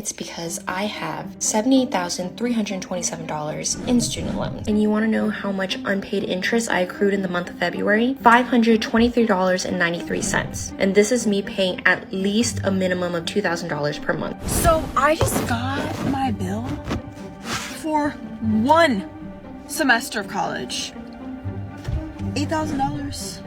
It's because I have $78,327 in student loans. And you want to know how much unpaid interest I accrued in the month of February? $523.93. And this is me paying at least a minimum of $2,000 per month. So I just got my bill for one semester of college. $8,000.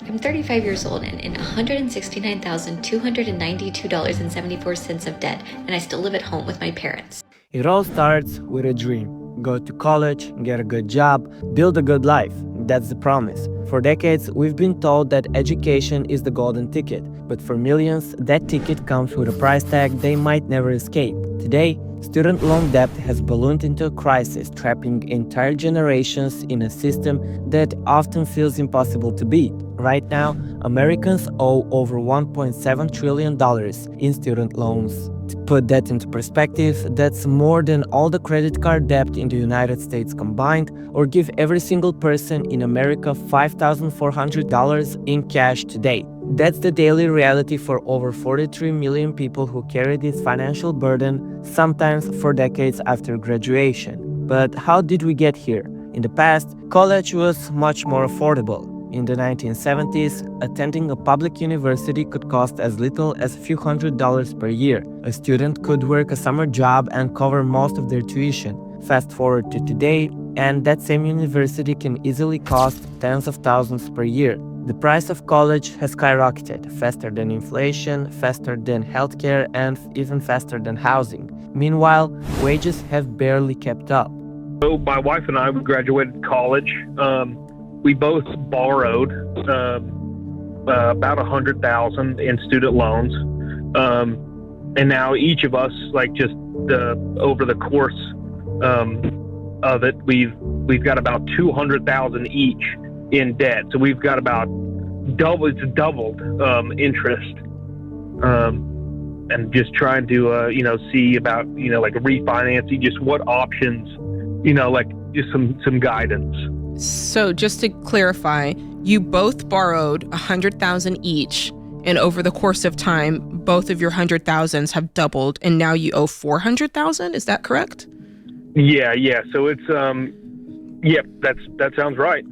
I'm 35 years old and in $169,292.74 of debt, and I still live at home with my parents. It all starts with a dream. Go to college, get a good job, build a good life. That's the promise. For decades, we've been told that education is the golden ticket. But for millions, that ticket comes with a price tag they might never escape. Today, student loan debt has ballooned into a crisis, trapping entire generations in a system that often feels impossible to beat. Right now, Americans owe over $1.7 trillion in student loans. To put that into perspective, that's more than all the credit card debt in the United States combined, or give every single person in America $5,400 in cash today. That's the daily reality for over 43 million people who carry this financial burden, sometimes for decades after graduation. But how did we get here? In the past, college was much more affordable. In the 1970s, attending a public university could cost as little as a few $100s per year. A student could work a summer job and cover most of their tuition. Fast forward to today, and that same university can easily cost tens of thousands per year. The price of college has skyrocketed, faster than inflation, faster than healthcare, and even faster than housing. Meanwhile, wages have barely kept up. So my wife and I graduated college. We both borrowed about $100,000 in student loans, and now each of us, over the course of it, we've got about $200,000 each in debt. So we've got about doubled interest, and just trying to see about refinancing, just what options, just some guidance. So just to clarify, you both borrowed $100,000 each, and over the course of time, both of your $100,000s have doubled, and now you owe $400,000. Is that correct? Yeah. So it's that sounds right.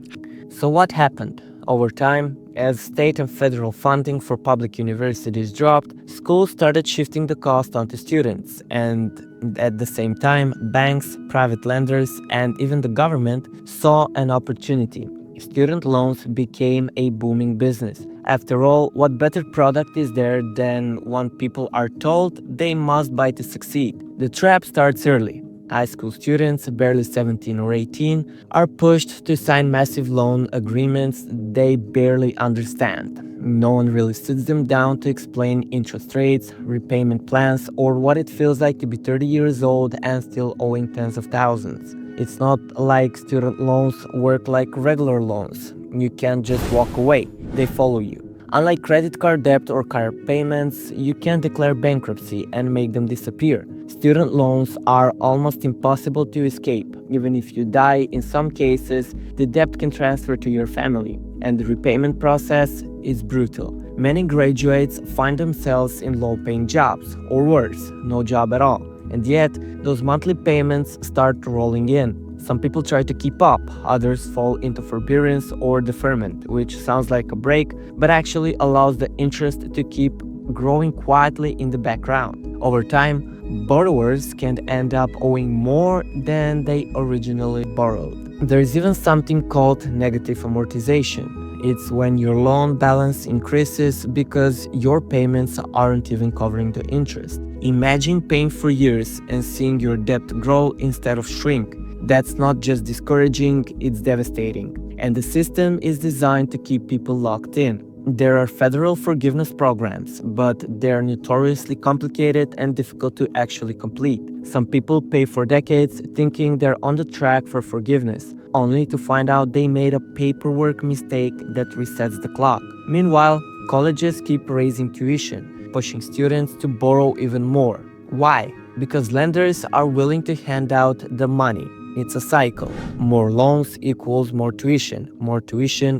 So what happened? Over time, as state and federal funding for public universities dropped, schools started shifting the cost onto students, and at the same time, banks, private lenders, and even the government saw an opportunity. Student loans became a booming business. After all, what better product is there than one people are told they must buy to succeed? The trap starts early. High school students, barely 17 or 18, are pushed to sign massive loan agreements they barely understand. No one really sits them down to explain interest rates, repayment plans, or what it feels like to be 30 years old and still owing tens of thousands. It's not like student loans work like regular loans. You can't just walk away, they follow you. Unlike credit card debt or car payments, you can declare bankruptcy and make them disappear. Student loans are almost impossible to escape. Even if you die, in some cases, the debt can transfer to your family, and the repayment process is brutal. Many graduates find themselves in low-paying jobs, or worse, no job at all. And yet, those monthly payments start rolling in. Some people try to keep up, others fall into forbearance or deferment, which sounds like a break, but actually allows the interest to keep growing quietly in the background. Over time, borrowers can end up owing more than they originally borrowed. There's even something called negative amortization. It's when your loan balance increases because your payments aren't even covering the interest. Imagine paying for years and seeing your debt grow instead of shrink. That's not just discouraging, it's devastating. And the system is designed to keep people locked in. There are federal forgiveness programs, but they're notoriously complicated and difficult to actually complete. Some people pay for decades thinking they're on the track for forgiveness, only to find out they made a paperwork mistake that resets the clock. Meanwhile, colleges keep raising tuition, pushing students to borrow even more. Why? Because lenders are willing to hand out the money. It's a cycle. More loans equals more tuition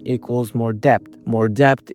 equals more debt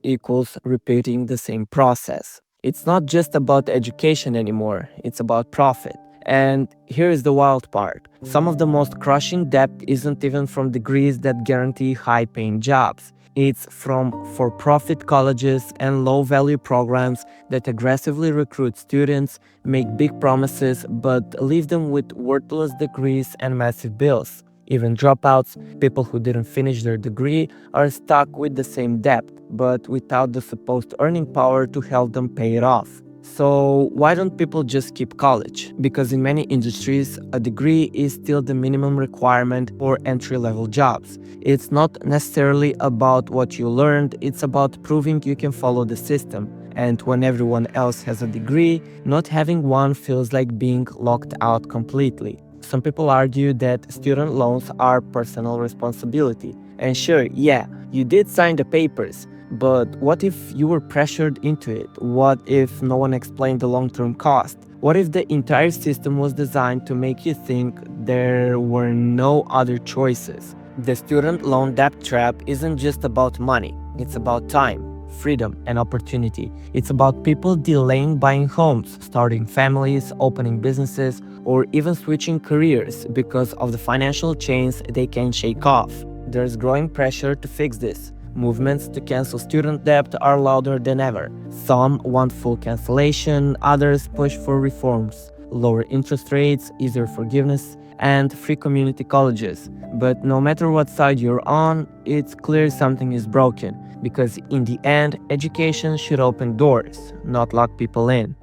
equals repeating the same process. It's not just about education anymore, it's about profit. And here is the wild part. Some of the most crushing debt isn't even from degrees that guarantee high-paying jobs. It's from for-profit colleges and low-value programs that aggressively recruit students, make big promises, but leave them with worthless degrees and massive bills. Even dropouts, people who didn't finish their degree, are stuck with the same debt, but without the supposed earning power to help them pay it off. So why don't people just skip college? Because in many industries, a degree is still the minimum requirement for entry-level jobs. It's not necessarily about what you learned, it's about proving you can follow the system. And when everyone else has a degree, not having one feels like being locked out completely. Some people argue that student loans are personal responsibility. And sure, yeah, you did sign the papers, but what if you were pressured into it? What if no one explained the long-term cost? What if the entire system was designed to make you think there were no other choices? The student loan debt trap isn't just about money, it's about time, freedom, and opportunity. It's about people delaying buying homes, starting families, opening businesses, or even switching careers because of the financial chains they can't shake off. There's growing pressure to fix this. Movements to cancel student debt are louder than ever. Some want full cancellation, others push for reforms, lower interest rates, easier forgiveness, and free community colleges. But no matter what side you're on, it's clear something is broken, because in the end, education should open doors, not lock people in.